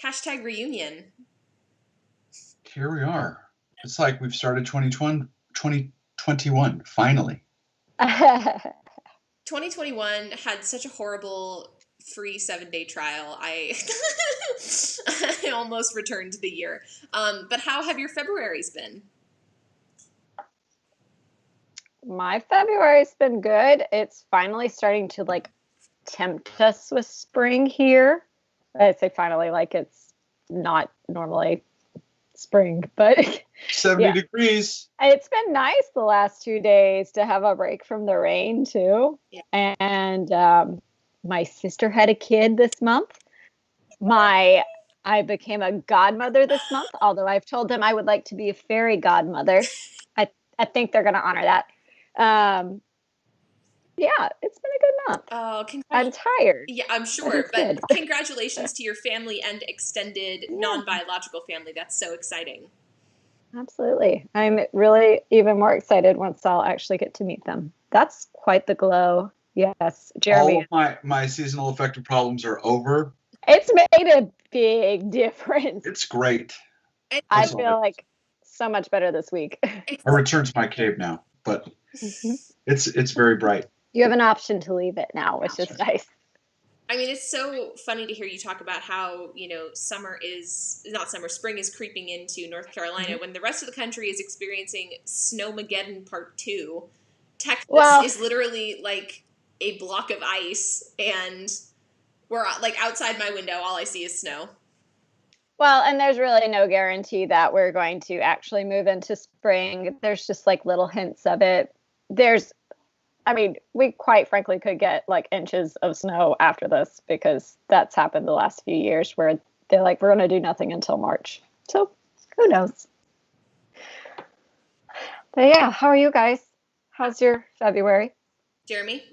Hashtag reunion. Here we are. It's like we've started 2021, finally. 2021 had such a horrible free 7-day trial. I I almost returned the year. But how have your Februarys been? My February's been good. It's finally starting to tempt us with spring here. I say finally, like it's not normally spring, but 70 yeah. degrees. It's been nice the last 2 days to have a break from the rain too. Yeah. And my sister had a kid this month. I became a godmother this month, although I've told them I would like to be a fairy godmother. I think they're going to honor that. Yeah, it's been a good month. Oh, I'm tired. Yeah, I'm sure. But congratulations to your family and extended non-biological family. That's so exciting. Absolutely. I'm really even more excited once I'll actually get to meet them. That's quite the glow. Yes, Jeremy. All of my seasonal affective problems are over. It's made a big difference. It's great. I feel like so much better this week. I return to my cave now, but it's very bright. You have an option to leave it now, which is nice. I mean, it's so funny to hear you talk about how, spring is creeping into North Carolina when the rest of the country is experiencing Snowmageddon Part 2. Texas is literally like a block of ice, and we're like outside my window, all I see is snow. Well, and there's really no guarantee that we're going to actually move into spring. There's just like little hints of it. We quite frankly could get like inches of snow after this because that's happened the last few years where they're like, we're going to do nothing until March. So who knows? But yeah, how are you guys? How's your February? Jeremy?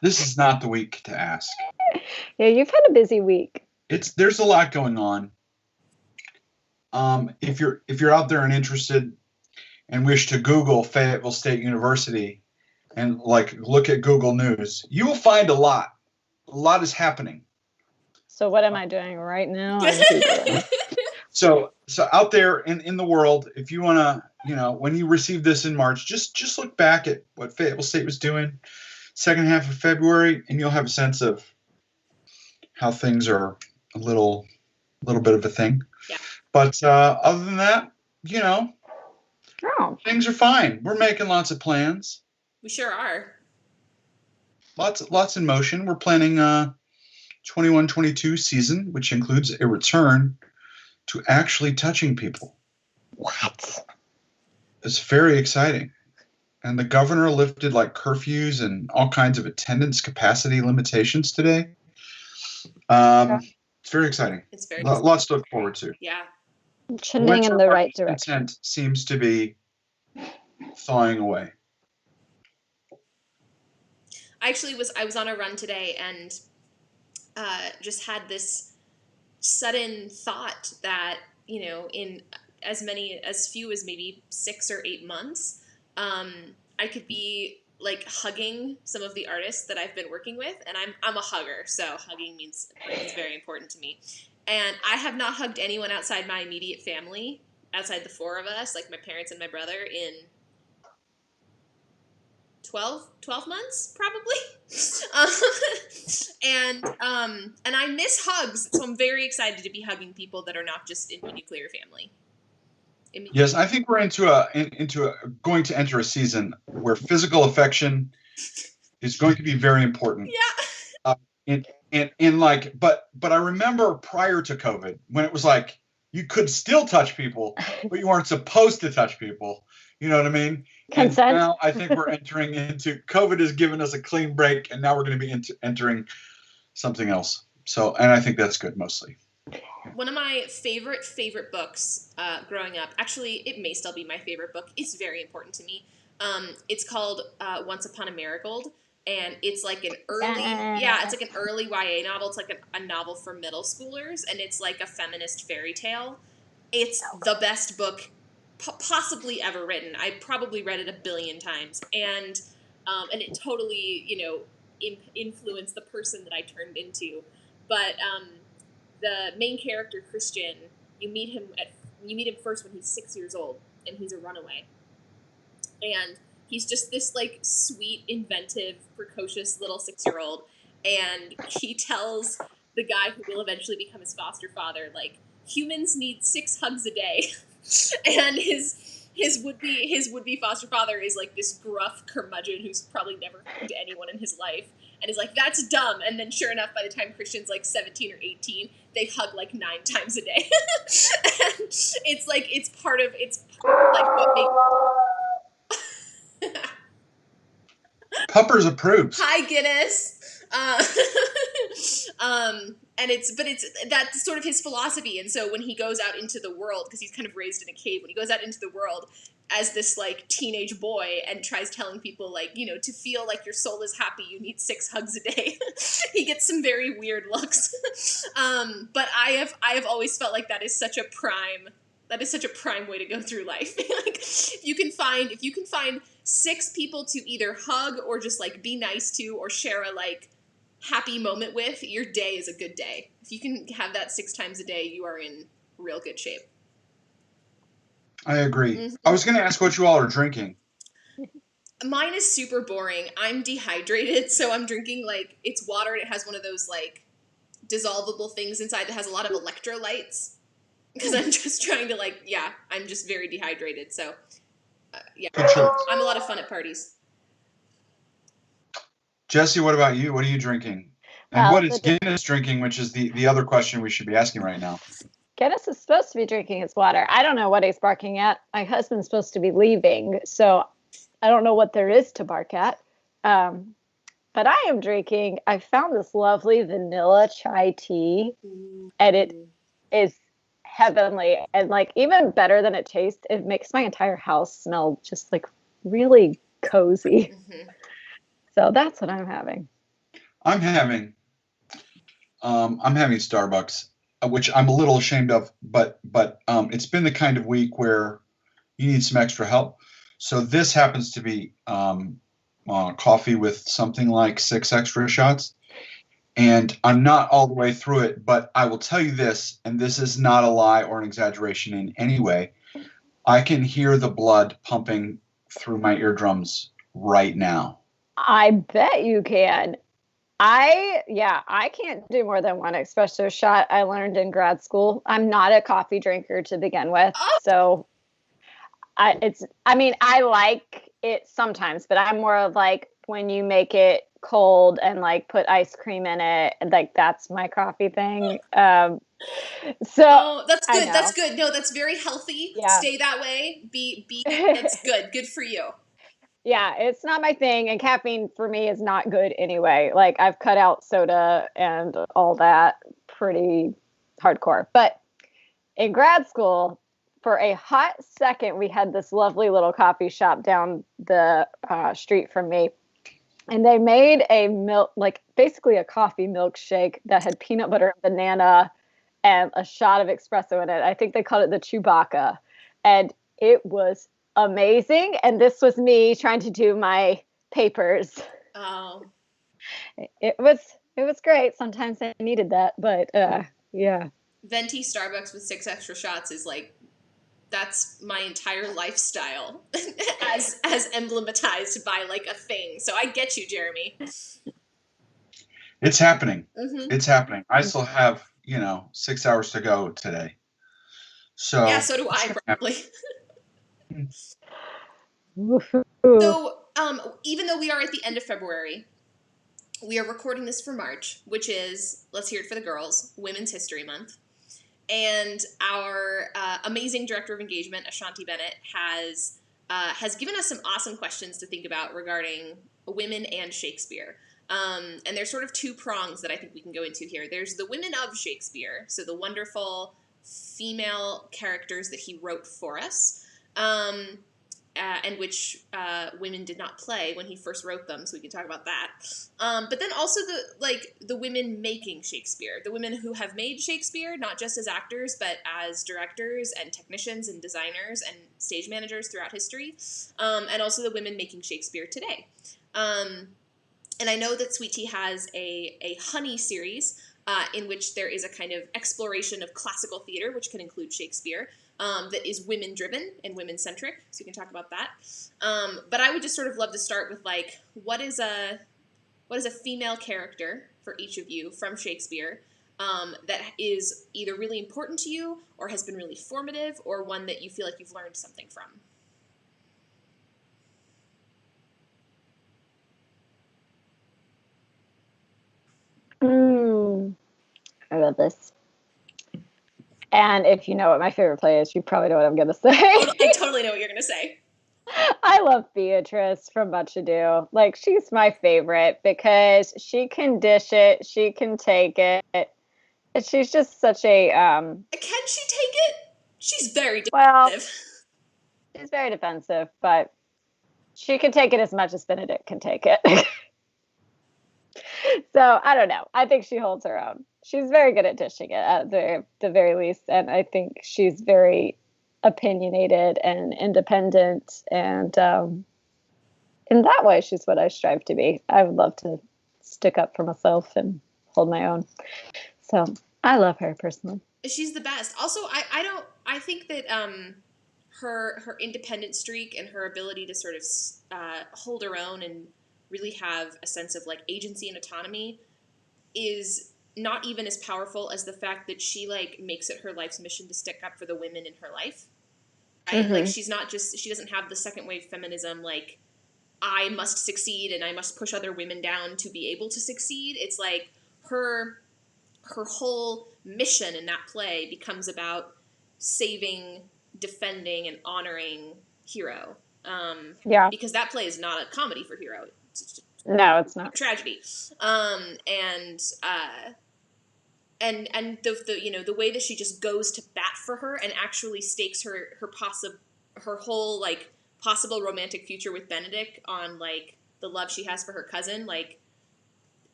This is not the week to ask. Yeah, you've had a busy week. There's a lot going on. If you're out there and interested and wish to Google Fayetteville State University and look at Google News, you will find a lot. A lot is happening. So what am I doing right now? So out there in the world, if you want to, when you receive this in March, just look back at what Fayetteville State was doing second half of February, and you'll have a sense of how things are a little bit of a thing. Yeah. But other than that, things are fine. We're making lots of plans. We sure are. Lots in motion. We're planning 21-22 season, which includes a return to actually touching people. What? It's very exciting. And the governor lifted curfews and all kinds of attendance capacity limitations today. It's very exciting. It's very lots to look forward to. Yeah. Trending in the right direction. Content seems to be thawing away. I was on a run today and just had this sudden thought that, in as few as maybe 6 or 8 months, I could be hugging some of the artists that I've been working with, and I'm a hugger, so hugging means very important to me. And I have not hugged anyone outside my immediate family, outside the 4 of us, like my parents and my brother, in 12 months, probably. And I miss hugs, so I'm very excited to be hugging people that are not just in my nuclear family. Yes, I think we're going to enter a season where physical affection is going to be very important. Yeah. But I remember prior to COVID when it was you could still touch people, but you weren't supposed to touch people. You know what I mean? Consent. And now I think we're entering into COVID has given us a clean break, and now we're going to be entering something else. So, and I think that's good mostly. One of my favorite books growing up, actually, it may still be my favorite book. It's very important to me. It's called Once Upon a Marigold, and it's like an early YA novel. It's like a novel for middle schoolers, and it's like a feminist fairy tale. It's the best book possibly ever written. I probably read it 1 billion times, and it totally, influenced the person that I turned into. But the main character Christian, you meet him first when he's 6 years old, and he's a runaway, and he's just this like sweet, inventive, precocious little 6-year-old, and he tells the guy who will eventually become his foster father, like, humans need 6 hugs a day. And his would be foster father is like this gruff curmudgeon who's probably never hugged anyone in his life, and is like, that's dumb. And then sure enough, by the time Christian's like 17 or 18, they hug like 9 times a day. And it's part of like what makes Puppers approves. Hi, Guinness. And that's sort of his philosophy. And so when he goes out into the world, because he's kind of raised in a cave, when he goes out into the world as this like teenage boy and tries telling people, like, to feel like your soul is happy, you need 6 hugs a day, he gets some very weird looks. But I have always felt like that is such a prime way to go through life. Like, if you can find 6 people to either hug or just like be nice to or share a like happy moment with, your day is a good day. If you can have that 6 times a day, you are in real good shape. I agree. Mm-hmm. I was going to ask what you all are drinking. Mine is super boring. I'm dehydrated, so I'm drinking like, it's water, and it has one of those like dissolvable things inside that has a lot of electrolytes. Because I'm just trying to I'm just very dehydrated. So, yeah, Good choice. I'm a lot of fun at parties. Jessie, what about you? What are you drinking? And what is Guinness drinking, which is the other question we should be asking right now? Guinness is supposed to be drinking his water. I don't know what he's barking at. My husband's supposed to be leaving, so I don't know what there is to bark at. But I am drinking, I found this lovely vanilla chai tea, and it is heavenly, and like even better than it tastes, it makes my entire house smell just like really cozy. Mm-hmm. So that's what I'm having. I'm having Starbucks, which I'm a little ashamed of, but it's been the kind of week where you need some extra help. So this happens to be coffee with something like 6 extra shots. And I'm not all the way through it, but I will tell you this, and this is not a lie or an exaggeration in any way. I can hear the blood pumping through my eardrums right now. I bet you can. I can't do more than 1 espresso shot. I learned in grad school. I'm not a coffee drinker to begin with. So I like it sometimes, but I'm more of like when you make it cold and like put ice cream in it, like that's my coffee thing. That's good. That's good. No, that's very healthy. Yeah. Stay that way. Be that's good. Good for you. Yeah, it's not my thing, and caffeine for me is not good anyway. Like, I've cut out soda and all that pretty hardcore. But in grad school, for a hot second, we had this lovely little coffee shop down the street from me. And they made basically a coffee milkshake that had peanut butter and banana and a shot of espresso in it. I think they called it the Chewbacca. And it was amazing. And this was me trying to do my papers. Oh. It was great. Sometimes I needed that, but yeah. Venti Starbucks with 6 extra shots is like, that's my entire lifestyle as emblematized by like a thing. So I get you, Jeremy. It's happening. Mm-hmm. It's happening. I still have, 6 hours to go today. So yeah, so do I probably. So even though we are at the end of February, we are recording this for March, which is, let's hear it for the girls, Women's History Month. And our amazing director of engagement, Ashanti Bennett, has given us some awesome questions to think about regarding women and Shakespeare. And there's sort of 2 prongs that I think we can go into here. There's the women of Shakespeare, so the wonderful female characters that he wrote for us, and which women did not play when he first wrote them, so we can talk about that. But then also the women making Shakespeare, the women who have made Shakespeare, not just as actors, but as directors and technicians and designers and stage managers throughout history, and also the women making Shakespeare today. And I know that Sweet Tea has a honey series in which there is a kind of exploration of classical theater, which can include Shakespeare, that is women-driven and women-centric. So you can talk about that. But I would just sort of love to start with, like, what is a female character for each of you from Shakespeare that is either really important to you or has been really formative, or one that you feel like you've learned something from? I love this. And if you know what my favorite play is, you probably know what I'm going to say. I totally know what you're going to say. I love Beatrice from Much Ado. Like, she's my favorite because she can dish it, she can take it. And she's just such a Can she take it? She's very defensive. Well, she's very defensive, but she can take it as much as Benedict can take it. So I don't know. I think she holds her own. She's very good at dishing it at the very least, and I think she's very opinionated and independent, and in that way, she's what I strive to be. I would love to stick up for myself and hold my own. So I love her personally. She's the best. Also, I think that her independent streak and her ability to sort of hold her own and really have a sense of, like, agency and autonomy is not even as powerful as the fact that she, like, makes it her life's mission to stick up for the women in her life. Right? Mm-hmm. Like, she doesn't have the second wave feminism, like, I must succeed and I must push other women down to be able to succeed. It's like her whole mission in that play becomes about saving, defending, and honoring Hero. Because that play is not a comedy for Hero. No, it's not. Tragedy. And the you know, the way that she just goes to bat for her and actually stakes her whole, like, possible romantic future with Benedict on, like, the love she has for her cousin, like,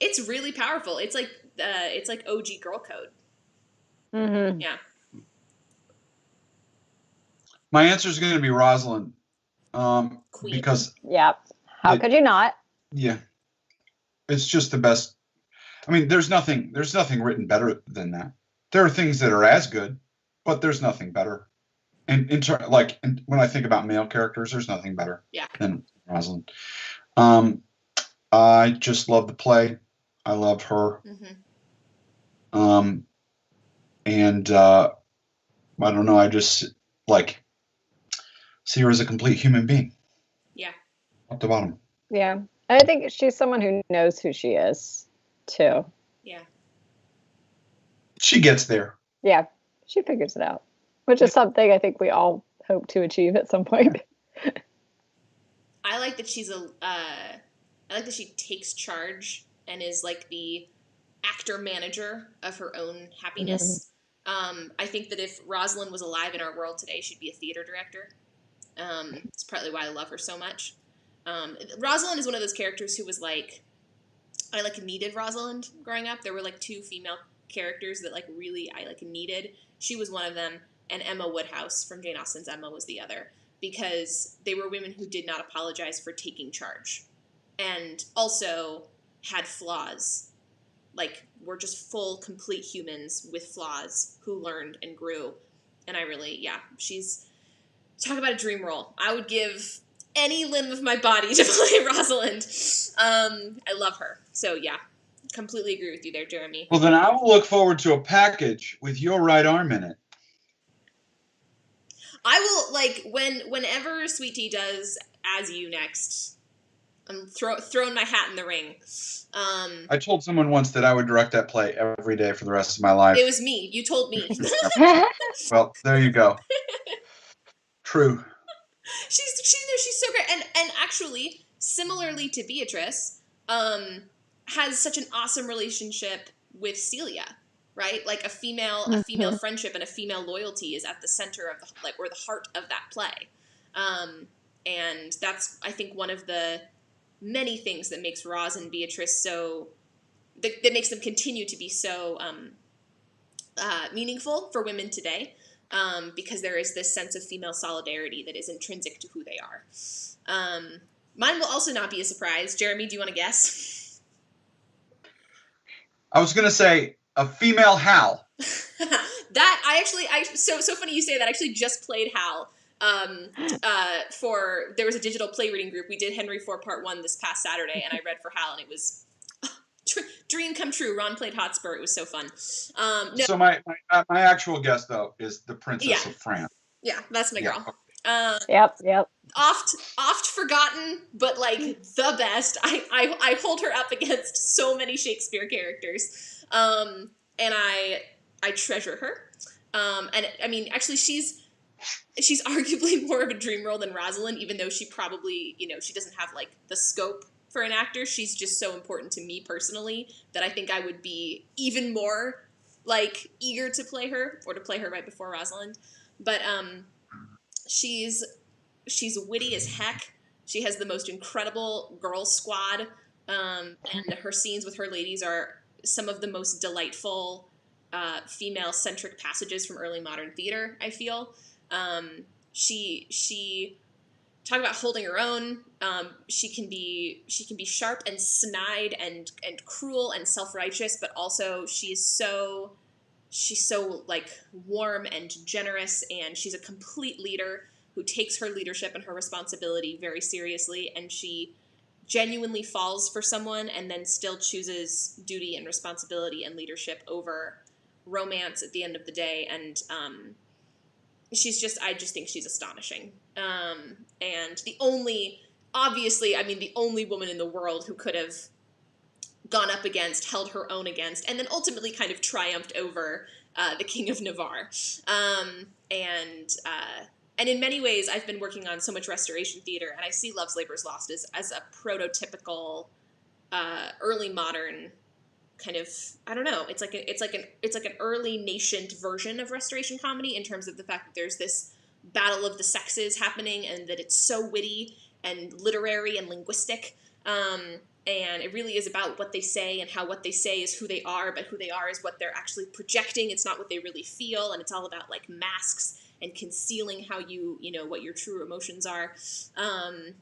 it's really powerful. It's like OG girl code. Mm-hmm. Yeah. My answer is going to be Rosalind. Queen. Because how could you not? Yeah, it's just the best. I mean, there's nothing written better than that. There are things that are as good, but there's nothing better. And when I think about male characters, there's nothing better than Rosalind. I just love the play. I love her. Mm-hmm. And I don't know. I just, like, see her as a complete human being. Yeah. Top to bottom. Yeah. I think she's someone who knows who she is, too. Yeah. She gets there. Yeah. She figures it out, which is something I think we all hope to achieve at some point. I like that I like that she takes charge and is, like, the actor manager of her own happiness. Mm-hmm. I think that if Rosalind was alive in our world today, she'd be a theater director. It's partly why I love her so much. Rosalind is one of those characters who was, like, I, like, needed Rosalind growing up. There were, like, two female characters that, like, really I, like, needed. She was one of them, and Emma Woodhouse from Jane Austen's Emma was the other, because they were women who did not apologize for taking charge and also had flaws. Like, were just full, complete humans with flaws who learned and grew. And I really, she's... Talk about a dream role. I would give any limb of my body to play Rosalind. I love her. So, completely agree with you there, Jeremy. Well, then I will look forward to a package with your right arm in it. I will, like, whenever Sweet Tea does As You next, I'm throwing my hat in the ring. I told someone once that I would direct that play every day for the rest of my life. It was me. You told me. Well, there you go. True. She's so great, and actually, similarly to Beatrice, has such an awesome relationship with Celia, right? Like, a female friendship and a female loyalty is at the center of or the heart of that play, and that's, I think, one of the many things that makes Roz and Beatrice that makes them continue to be so meaningful for women today. Because there is this sense of female solidarity that is intrinsic to who they are. Mine will also not be a surprise. Jeremy, do you want to guess? I was going to say a female Hal. That so funny you say that. I actually just played Hal. There was a digital play reading group. We did Henry IV Part 1 this past Saturday, and I read for Hal, and it was dream come true. Ron played Hotspur. It was so fun. No, So my actual guess though is the Princess of France. Yeah, that's my girl. Yep. Oft forgotten, but like the best. I hold her up against so many Shakespeare characters, and I treasure her. And I mean, actually, she's arguably more of a dream role than Rosalind, even though she probably, she doesn't have like the scope for an actor. She's just so important to me personally that I think I would be even more like eager to play her, or to play her right before Rosalind. But she's witty as heck. She has the most incredible girl squad, and her scenes with her ladies are some of the most delightful female-centric passages from early modern theater, I feel. She talk about holding her own. She can be sharp and snide and cruel and self-righteous, but also she's so like warm and generous, and she's a complete leader who takes her leadership and her responsibility very seriously, and she genuinely falls for someone and then still chooses duty and responsibility and leadership over romance at the end of the day. And I just think she's astonishing. And the only woman in the world who could have gone up against, held her own against, and then ultimately kind of triumphed over the King of Navarre. And in many ways, I've been working on so much Restoration theater, and I see Love's Labour's Lost as a prototypical early modern kind of, I don't know, it's like an early nascent version of Restoration comedy in terms of the fact that there's this battle of the sexes happening, and that it's so witty and literary and linguistic. And it really is about what they say, and how what they say is who they are, but who they are is what they're actually projecting. It's not what they really feel, and it's all about like masks and concealing how what your true emotions are. And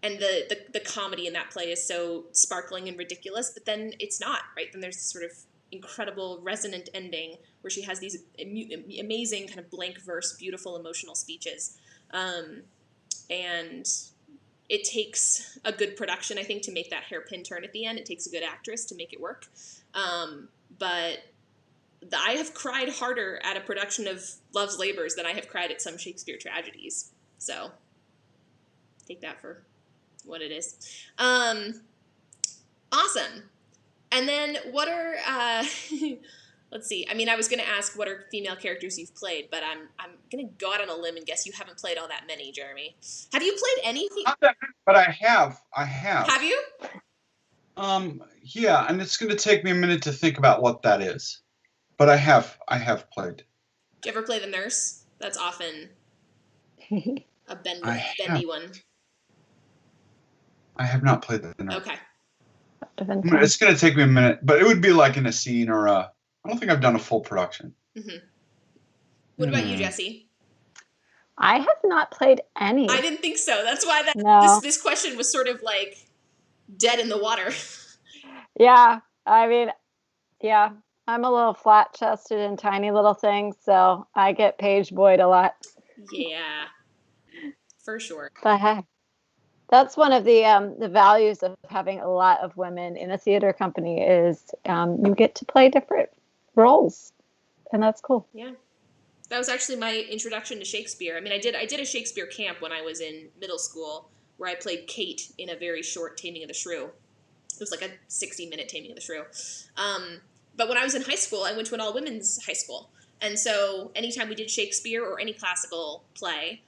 the comedy in that play is so sparkling and ridiculous, but then it's not, right? Then there's this sort of incredible resonant ending where she has these amazing kind of blank verse, beautiful emotional speeches. And it takes a good production, I think, to make that hairpin turn at the end. It takes a good actress to make it work. But I have cried harder at a production of Love's Labours than I have cried at some Shakespeare tragedies. So take that for what it is. Awesome. And then what are, let's see. I mean, I was going to ask what are female characters you've played, but I'm going to go out on a limb and guess you haven't played all that many, Jeremy. Have you played any? Not that many, but I have. Have you? Yeah, and it's going to take me a minute to think about what that is. But I have played. Do you ever play the nurse? That's often a bendy one. I have not played the nurse. Okay. It's going to take me a minute, but it would be like in a scene or I don't think I've done a full production. Mm-hmm. What about you, Jessie? I have not played any. I didn't think so. That's why this question was sort of like dead in the water. Yeah. I mean, yeah. I'm a little flat-chested and tiny little thing, so I get page boyed a lot. Yeah, for sure. But hey, that's one of the values of having a lot of women in a theater company is you get to play different roles, and that's cool. Yeah, that was actually my introduction to Shakespeare. I mean, I did a Shakespeare camp when I was in middle school, where I played Kate in a very short Taming of the Shrew. It was like a 60-minute Taming of the Shrew. But when I was in high school, I went to an all-women's high school. And so anytime we did Shakespeare or any classical play,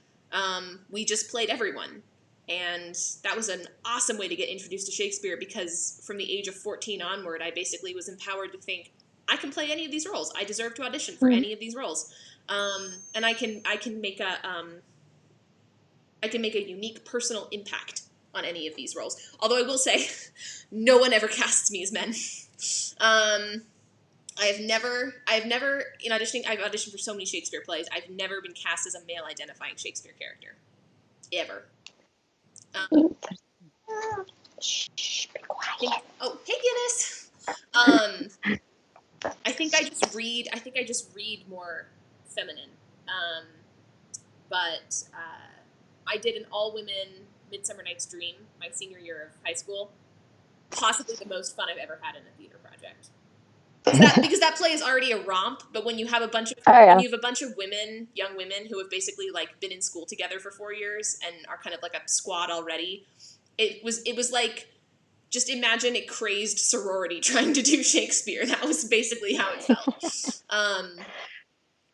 we just played everyone. And that was an awesome way to get introduced to Shakespeare, because from the age of 14 onward, I basically was empowered to think, I can play any of these roles. I deserve to audition for any of these roles. And I can make a unique personal impact on any of these roles. Although I will say, no one ever casts me as men. I've never in auditioning, I've auditioned for so many Shakespeare plays, I've never been cast as a male identifying Shakespeare character. Ever. Shh, be quiet. Oh, hey Guinness! just read more feminine. But I did an all-women Midsummer Night's Dream my senior year of high school. Possibly the most fun I've ever had in a theater project. Because that play is already a romp, but when you have a bunch of when you have a bunch of women, young women who have basically like been in school together for 4 years and are kind of like a squad already, it was like, just imagine a crazed sorority trying to do Shakespeare. That was basically how it felt.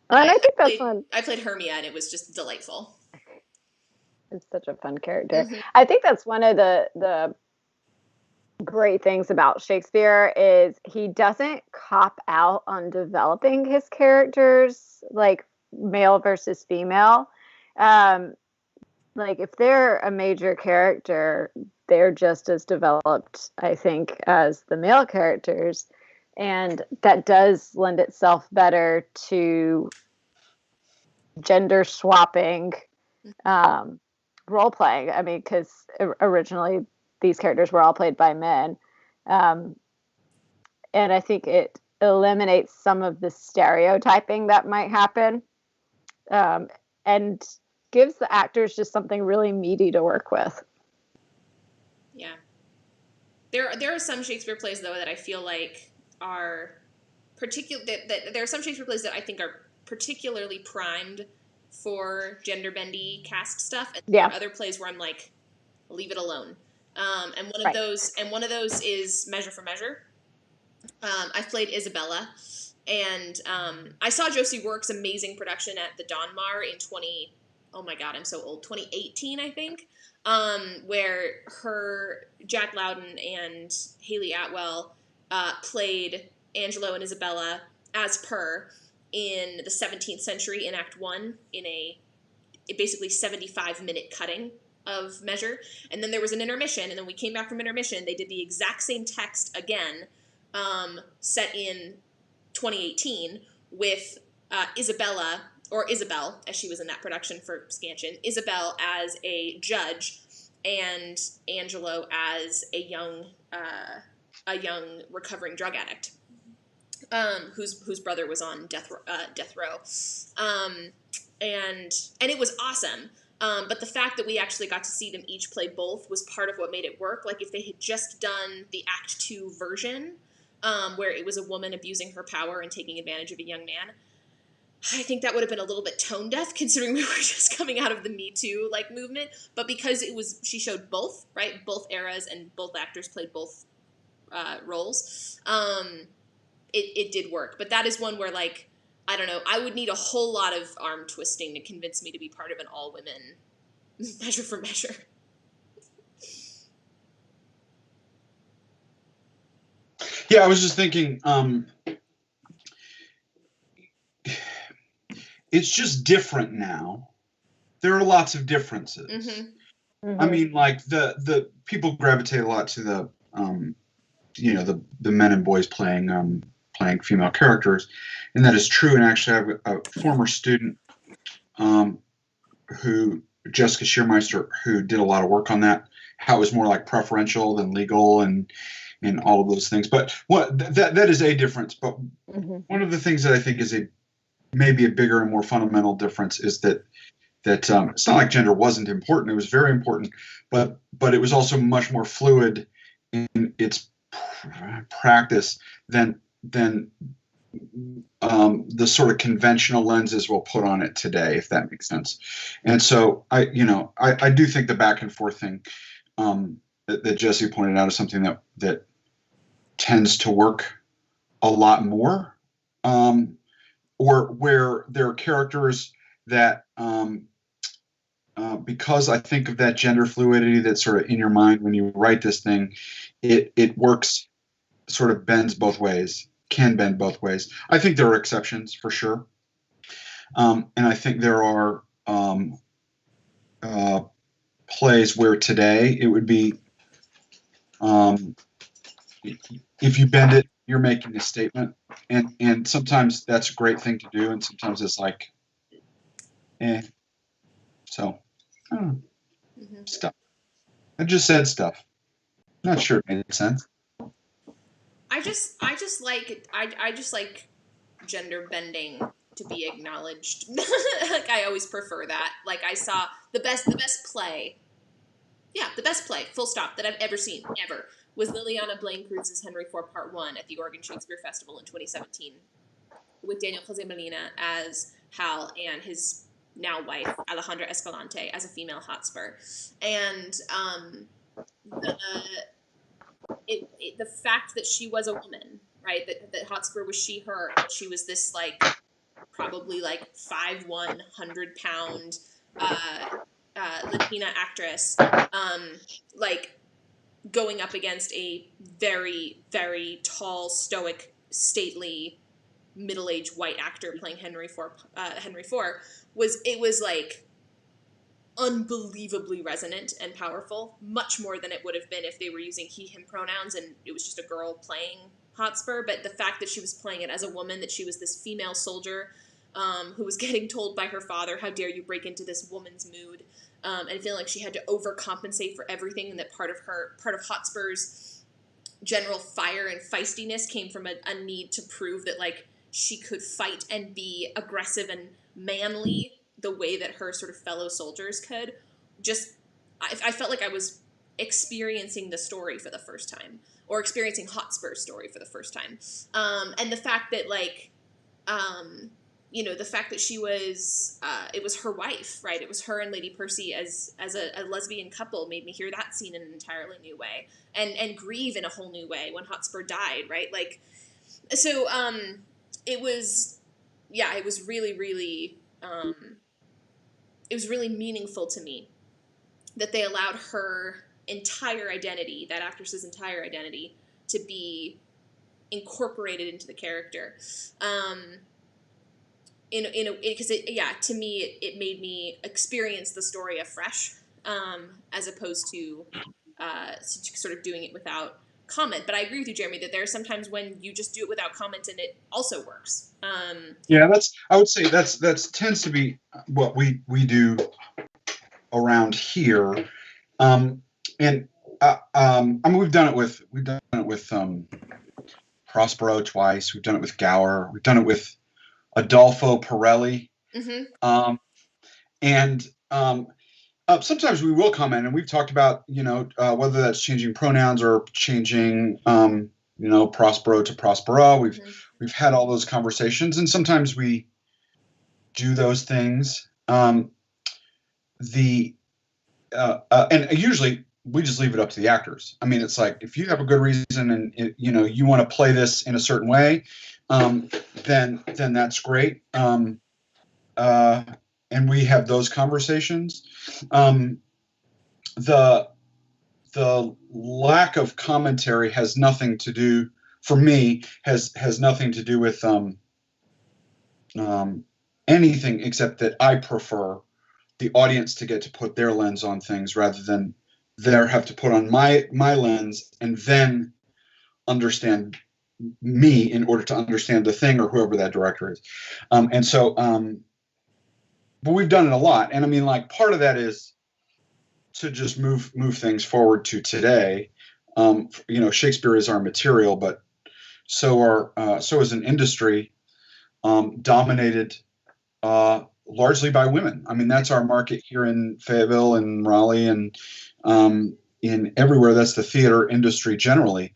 And I think that's fun. I played Hermia, and it was just delightful. It's such a fun character. Mm-hmm. I think that's one of the great things about Shakespeare is he doesn't cop out on developing his characters, like male versus female. Like if they're a major character, they're just as developed, I think, as the male characters. And that does lend itself better to gender swapping role playing. I mean, because originally these characters were all played by men. And I think it eliminates some of the stereotyping that might happen. And gives the actors just something really meaty to work with. Yeah. There are some Shakespeare plays, though, that I feel like are that there are some Shakespeare plays that I think are particularly primed for gender bendy cast stuff, and there are other plays where I'm like, leave it alone. And one of those is Measure for Measure. I've played Isabella, and I saw Josie Rourke's amazing production at the Donmar in 2018, I think, where Jack Loudon and Haley Atwell played Angelo and Isabella as per in the 17th century in Act 1 in a basically 75-minute cutting of Measure. And then there was an intermission, and then we came back from intermission. They did the exact same text again, set in 2018 with Isabella, or Isabel, as she was in that production for Scansion, Isabel as a judge and Angelo as a young recovering drug addict, whose brother was on death row, and it was awesome. But the fact that we actually got to see them each play both was part of what made it work. Like if they had just done the Act 2 version, where it was a woman abusing her power and taking advantage of a young man, I think that would have been a little bit tone deaf, considering we were just coming out of the Me Too movement. But because she showed both, right, both eras, and both actors played both roles, it did work. But that is one where, like, I don't know, I would need a whole lot of arm twisting to convince me to be part of an all women Measure for Measure. Yeah, I was just thinking, it's just different now. There are lots of differences. Mm-hmm. Mm-hmm. I mean, like the people gravitate a lot to the men and boys playing female characters, and that is true. And actually, I have a former student, Jessica Shearmeister, who did a lot of work on that. How it was more like preferential than legal and all of those things. But that is a difference. But mm-hmm. One of the things that I think is maybe a bigger and more fundamental difference is that it's not like gender wasn't important. It was very important, but it was also much more fluid in its practice than the sort of conventional lenses we'll put on it today, if that makes sense. And so I do think the back and forth thing that Jessie pointed out is something that tends to work a lot more, or where there are characters that because I think of that gender fluidity that's sort of in your mind when you write this thing, it works, sort of bends both ways, can bend both ways. I think there are exceptions for sure. And I think there are plays where today it would be, if you bend it, you're making a statement. And sometimes that's a great thing to do, and sometimes it's like, So, I don't know. Mm-hmm. Stuff. I just said stuff. Not sure it made sense. I just like gender bending to be acknowledged. Like, I always prefer that. Like, I saw the best play. Yeah, the best play, full stop, that I've ever seen, ever, was Liliana Blaine Cruz's Henry IV Part 1 at the Oregon Shakespeare Festival in 2017, with Daniel Jose Molina as Hal and his now wife, Alejandra Escalante, as a female Hotspur. And the fact that she was a woman, right, that Hotspur was she, her, that she was this, like, probably, like, 5'1", 100-pound Latina actress, like, going up against a very, very tall, stoic, stately, middle-aged white actor playing Henry IV, was like unbelievably resonant and powerful, much more than it would have been if they were using he, him pronouns and it was just a girl playing Hotspur. But the fact that she was playing it as a woman, that she was this female soldier who was getting told by her father, how dare you break into this woman's mood, and feeling like she had to overcompensate for everything, and that part of Hotspur's general fire and feistiness came from a need to prove that, like, she could fight and be aggressive and manly the way that her sort of fellow soldiers could. Just, I felt like I was experiencing the story for the first time, or experiencing Hotspur's story for the first time. And the fact that, like, the fact that she was, it was her wife, right? It was her and Lady Percy as a lesbian couple made me hear that scene in an entirely new way, and grieve in a whole new way when Hotspur died, right? Like, so, it was really, really, it was really meaningful to me that they allowed her entire identity, that actress's entire identity, to be incorporated into the character. Because to me, it made me experience the story afresh, as opposed to sort of doing it without comment. But I agree with you, Jeremy, that there are sometimes when you just do it without comment and it also works. I would say that's tends to be what we do around here. I mean, we've done it with Prospero twice. We've done it with Gower. We've done it with Adolfo Pirelli. Mm-hmm. Sometimes we will comment, and we've talked about, whether that's changing pronouns or changing, Prospero to Prospera. We've had all those conversations, and sometimes we do those things. And usually we just leave it up to the actors. I mean, it's like, if you have a good reason and you want to play this in a certain way, then that's great. And we have those conversations. The lack of commentary has nothing to do, for me, has nothing to do with anything except that I prefer the audience to get to put their lens on things rather than have to put on my lens and then understand me in order to understand the thing or whoever that director is. But we've done it a lot. And I mean, like, part of that is to just move things forward to today. Shakespeare is our material, but so is an industry dominated largely by women. I mean, that's our market here in Fayetteville and Raleigh and in everywhere. That's the theater industry generally,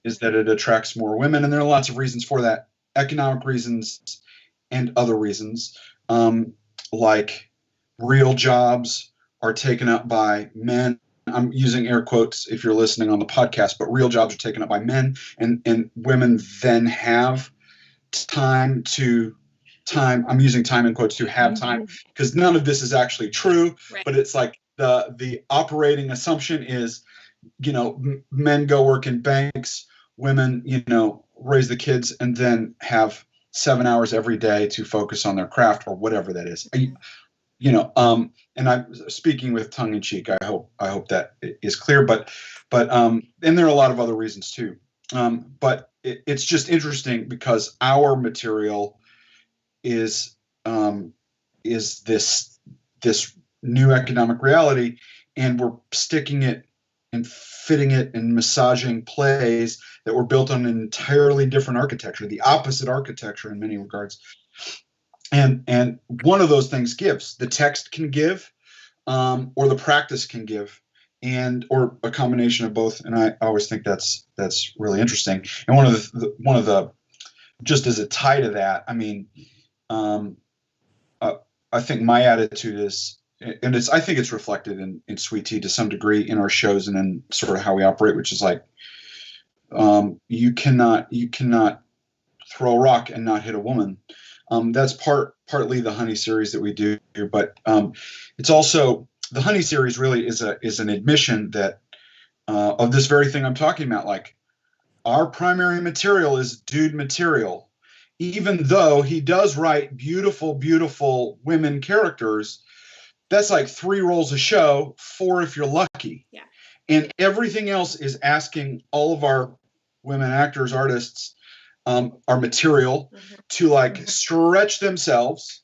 is that it attracts more women. And there are lots of reasons for that, economic reasons and other reasons. Like, real jobs are taken up by men. I'm using air quotes if you're listening on the podcast, but real jobs are taken up by men, and women then have time. I'm using time in quotes, to have time, because none of this is actually true. Right. But it's like the operating assumption is, men go work in banks, women, raise the kids, and then have 7 hours every day to focus on their craft or whatever that is. And I'm speaking with tongue in cheek. I hope that is clear. But and there are a lot of other reasons too. But it's just interesting because our material is this new economic reality, and we're sticking it and fitting it and massaging plays that were built on an entirely different architecture, the opposite architecture in many regards. And one of those things gives. The text can give, or the practice can give, or a combination of both. And I always think that's really interesting. And one of the just as a tie to that, I mean, I think my attitude is, and I think it's reflected in Sweet Tea to some degree in our shows and in sort of how we operate, which is like, you cannot throw a rock and not hit a woman. That's partly the Honey series that we do, but it's also, the Honey series really is an admission that of this very thing I'm talking about. Like, our primary material is dude material, even though he does write beautiful women characters. That's like 3 roles a show, 4 if you're lucky. Yeah. And everything else is asking all of our women actors, artists, our material to like stretch themselves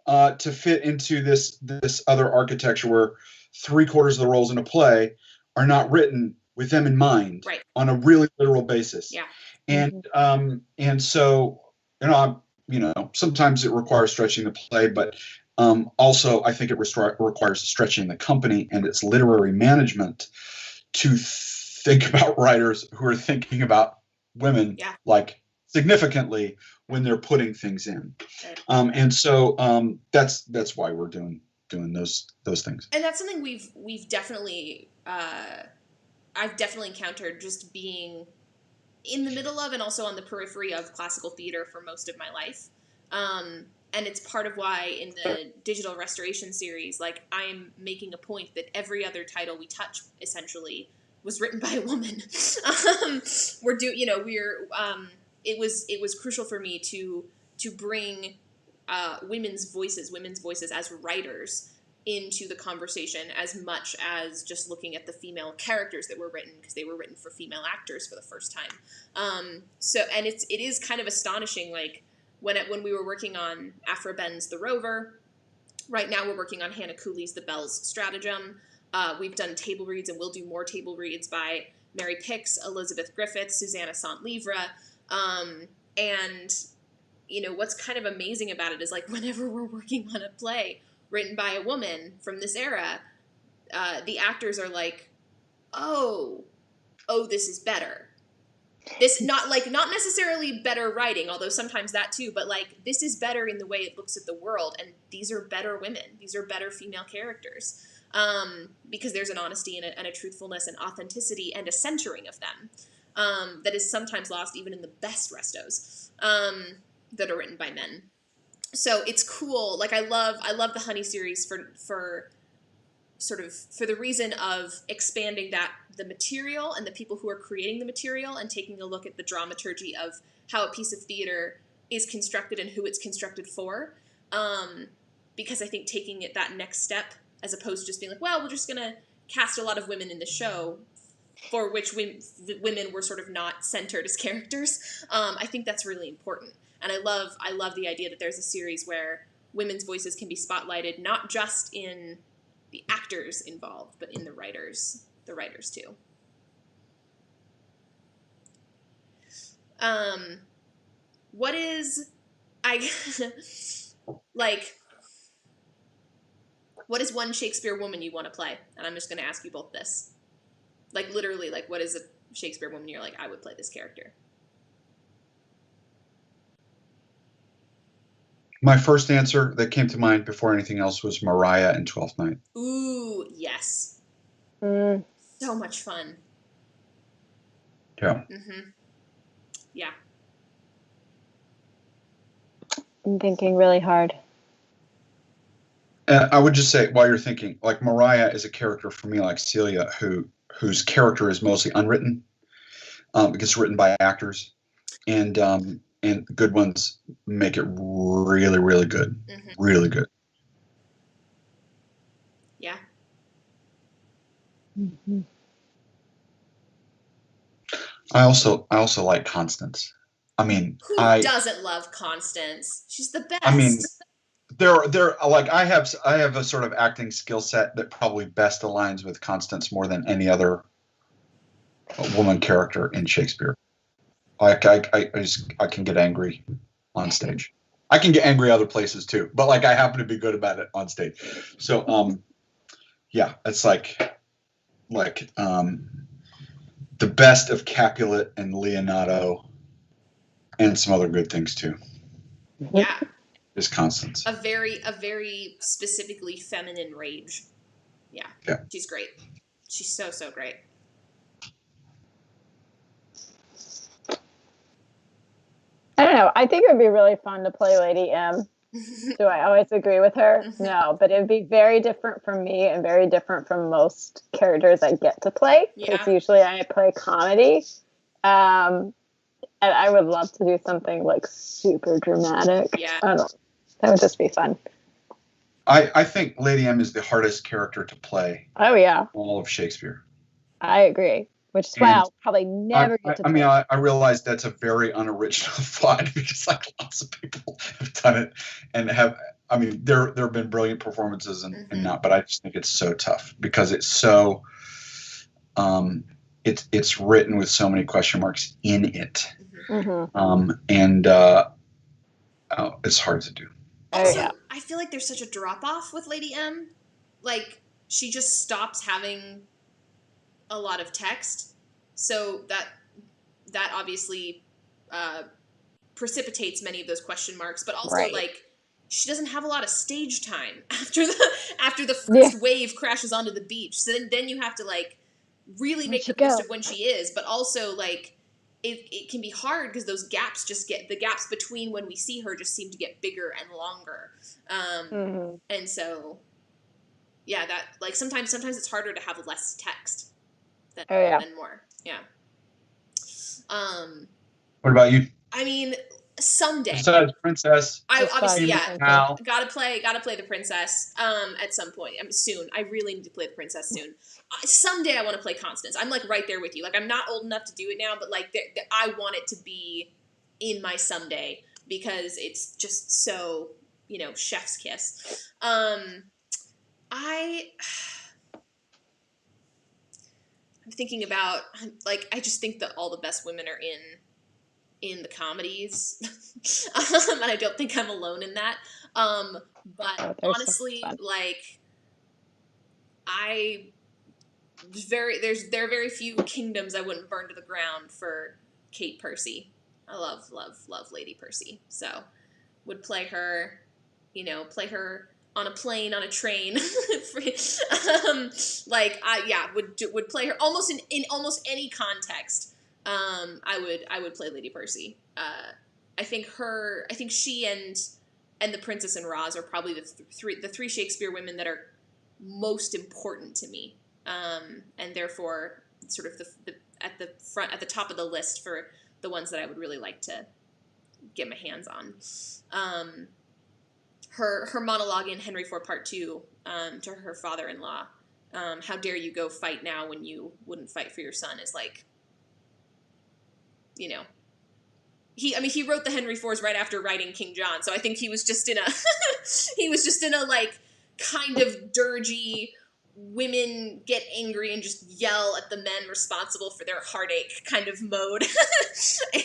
to fit into this other architecture where 3/4 of the roles in a play are not written with them in mind, right, on a really literal basis. Yeah. And so, sometimes it requires stretching the play, but also I think it requires stretching the company and its literary management to think about writers who are thinking about women, like, significantly when they're putting things in. And so that's why we're doing those things. And that's something we've definitely I've definitely encountered, just being in the middle of and also on the periphery of classical theater for most of my life. And it's part of why in the digital restoration series, like, I'm making a point that every other title we touch essentially was written by a woman. It was crucial for me to bring women's voices as writers into the conversation, as much as just looking at the female characters that were written, because they were written for female actors for the first time. And it is kind of astonishing, like, when we were working on Aphra Behn's The Rover. Right now we're working on Hannah Cooley's The Bell's Stratagem. We've done table reads, and we'll do more table reads by Mary Picks, Elizabeth Griffiths, Susanna Santlivre. And, what's kind of amazing about it is, like, whenever we're working on a play written by a woman from this era, the actors are like, oh, this is better. This, not necessarily better writing, although sometimes that too, but like, this is better in the way it looks at the world, and these are better women. These are better female characters, because there's an honesty and a truthfulness and authenticity and a centering of them that is sometimes lost even in the best restos that are written by men. So it's cool. Like, I love the Honey series for the reason of expanding the material and the people who are creating the material, and taking a look at the dramaturgy of how a piece of theater is constructed and who it's constructed for. Because I think taking it that next step, as opposed to just being like, well, we're just going to cast a lot of women in the show, for which women were sort of not centered as characters. I think that's really important. And I love the idea that there's a series where women's voices can be spotlighted, not just in the actors involved, but in the writers too. What is one Shakespeare woman you want to play? And I'm just going to ask you both this. Like, literally, like, what is a Shakespeare woman you're like, I would play this character? My first answer that came to mind before anything else was Mariah in Twelfth Night. Ooh, yes. So much fun. Yeah. Mm-hmm. Yeah. I'm thinking really hard. I would just say, while you're thinking, like, Mariah is a character for me, like Celia, whose character is mostly unwritten, because it's written by actors, and good ones make it really, really good. Mm-hmm. Really good. Yeah. Mm-hmm. I also like Constance. I mean, who doesn't love Constance? She's the best. I mean, they're like, I have a sort of acting skill set that probably best aligns with Constance more than any other a woman character in Shakespeare. I can get angry on stage. I can get angry other places too, but like I happen to be good about it on stage. So yeah, it's like the best of Capulet and Leonardo, and some other good things too. Yeah. Is Constance. A very specifically feminine rage. Yeah. She's great. She's so great. I don't know. I think it would be really fun to play Lady M. Do I always agree with her? No, but it would be very different from me and very different from most characters I get to play. Because usually I play comedy. And I would love to do something like super dramatic. Yeah. I don't know. That would just be fun. I think Lady M is the hardest character to play. Oh, yeah. All of Shakespeare. I agree. Which is why I'll probably never get to play. I mean, I realize that's a very unoriginal thought because like lots of people have done it and have. I mean, there have been brilliant performances and not, but I just think it's so tough because it's so. It's written with so many question marks in it, and it's hard to do. Also, I feel like there's such a drop off with Lady M. Like she just stops having a lot of text, so that obviously precipitates many of those question marks. But also, like, she doesn't have a lot of stage time after the first wave crashes onto the beach. So then you have to like really make the most of when she is. But also, like, it can be hard because those gaps the gaps between when we see her just seem to get bigger and longer. And so, yeah, that like sometimes it's harder to have less text. And more. Yeah. What about you? I mean, someday. Besides Princess. I obviously gotta play the princess at some point. Soon. I really need to play the princess soon. Someday I want to play Constance. I'm like right there with you. Like I'm not old enough to do it now, but like I want it to be in my someday because it's just so, chef's kiss. I'm thinking about, like, I just think that all the best women are in the comedies. And I don't think I'm alone in that. But honestly, like, there are very few kingdoms I wouldn't burn to the ground for Kate Percy. I love Lady Percy. So would play her, play her on a plane, on a train, would play her almost in almost any context. I would play Lady Percy. I think she and the Princess and Roz are probably the three Shakespeare women that are most important to me, and therefore sort of at the top of the list for the ones that I would really like to get my hands on. Her monologue in Henry IV Part 2 to her father-in-law, how dare you go fight now when you wouldn't fight for your son, is like, he wrote the Henry IVs right after writing King John, so I think he was just in a like kind of dirgy, women get angry and just yell at the men responsible for their heartache kind of mode.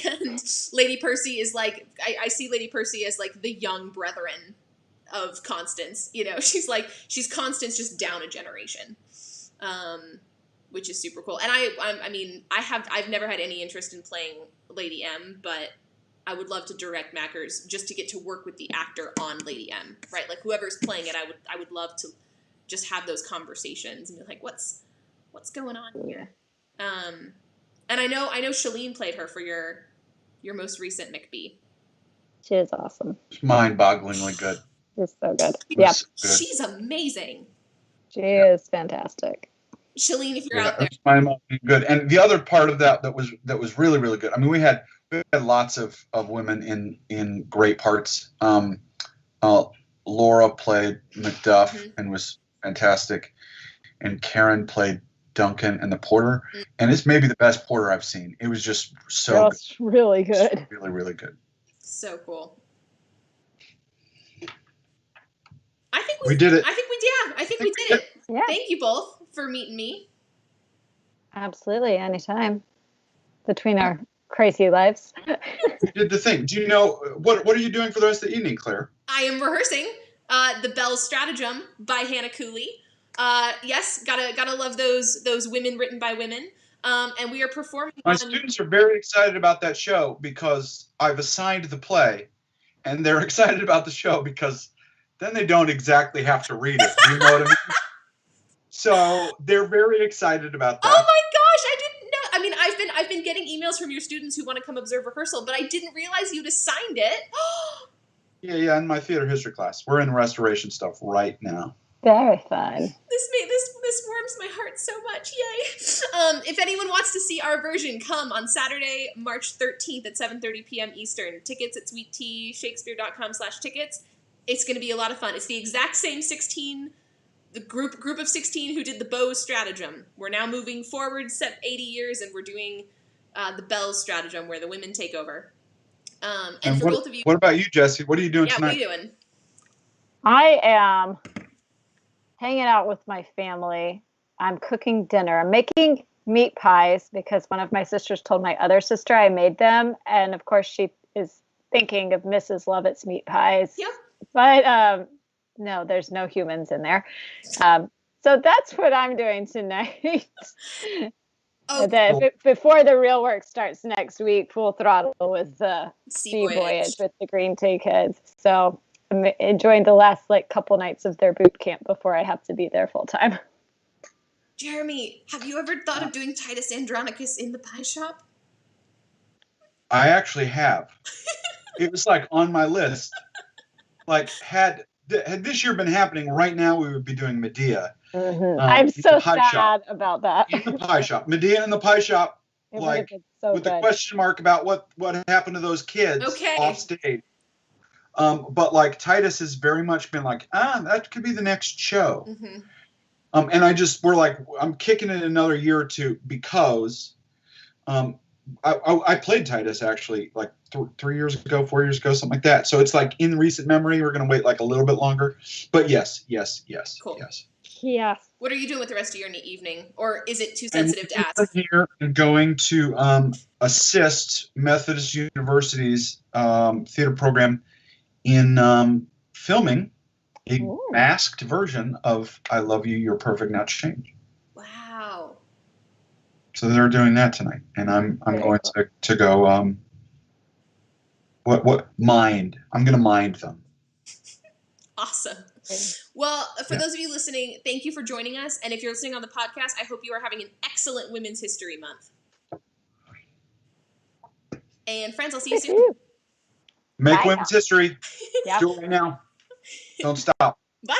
And Lady Percy is like, I see Lady Percy as like the young brethren of Constance. She's Constance just down a generation, which is super cool. And I've never had any interest in playing Lady M, but I would love to direct Mackers just to get to work with the actor on Lady M, right? Like whoever's playing it, I would love to just have those conversations and be like, what's going on here? And I know Shalene played her for your most recent McBee. She is awesome. Mind-bogglingly good. She's so good. Yeah, she's amazing. She is fantastic. Shalene, if you're out there, mind-bogglingly good. And the other part of that was really, really good. I mean, we had lots of women in great parts. Laura played Macduff and was fantastic, and Karen played Duncan and the porter, and it's maybe the best porter I've seen. It was just so good. Really good. Really, really good. So cool. I think we did it. I think we did it. Yeah. Thank you both for meeting me. Absolutely, anytime. Between our crazy lives. We did the thing. Do you know what are you doing for the rest of the evening, Claire? I am rehearsing the Bell's Stratagem by Hannah Cooley. Yes, gotta love those women written by women. And we are performing. My students are very excited about that show because I've assigned the play, and they're excited about the show because then they don't exactly have to read it. You know what I mean? So they're very excited about that. Oh my gosh, I didn't know. I mean, I've been getting emails from your students who want to come observe rehearsal, but I didn't realize you'd assigned it. Yeah, in my theater history class. We're in restoration stuff right now. Very fun. This warms my heart so much. Yay. If anyone wants to see our version, come on Saturday, March 13th at 7:30 p.m. Eastern. Tickets at sweetteashakespeare.com/tickets. It's going to be a lot of fun. It's the exact same 16, the group of 16 who did the Bow's Stratagem. We're now moving forward 80 years, and we're doing the Bell's Stratagem, where the women take over. And for both of you... What about you, Jessie? What are you doing tonight? What are you doing? I am hanging out with my family. I'm cooking dinner. I'm making meat pies because one of my sisters told my other sister I made them. And of course, she is thinking of Mrs. Lovett's meat pies. Yep. But no, there's no humans in there. So that's what I'm doing tonight. Oh, then before the real work starts next week, full throttle with Sea Voyage with the Green Tea Kids. So I'm enjoying the last couple nights of their boot camp before I have to be there full time. Jeremy, have you ever thought of doing Titus Andronicus in the pie shop? I actually have. It was on my list. Had this year been happening right now, we would be doing Medea. Mm-hmm. I'm so sad about that. In the pie shop. Medea in the pie shop, with the question mark about what happened to those kids off stage. But Titus has very much been that could be the next show. Mm-hmm. And I'm kicking it another year or two because I played Titus actually 3 years ago, 4 years ago, something like that. So it's in recent memory. We're going to wait a little bit longer. But yes. Cool. Yes. Yeah. What are you doing with the rest of your evening? Or is it too sensitive to ask? I'm here and going to assist Methodist University's theater program in filming a masked version of I Love You, You're Perfect, Now Change. Wow. So they're doing that tonight. And I'm going to go mind. I'm going to mind them. Awesome. Well, for those of you listening, thank you for joining us. And if you're listening on the podcast, I hope you are having an excellent Women's History Month. And friends, I'll see you soon. Make women's history. Do it right now. Don't stop. Bye.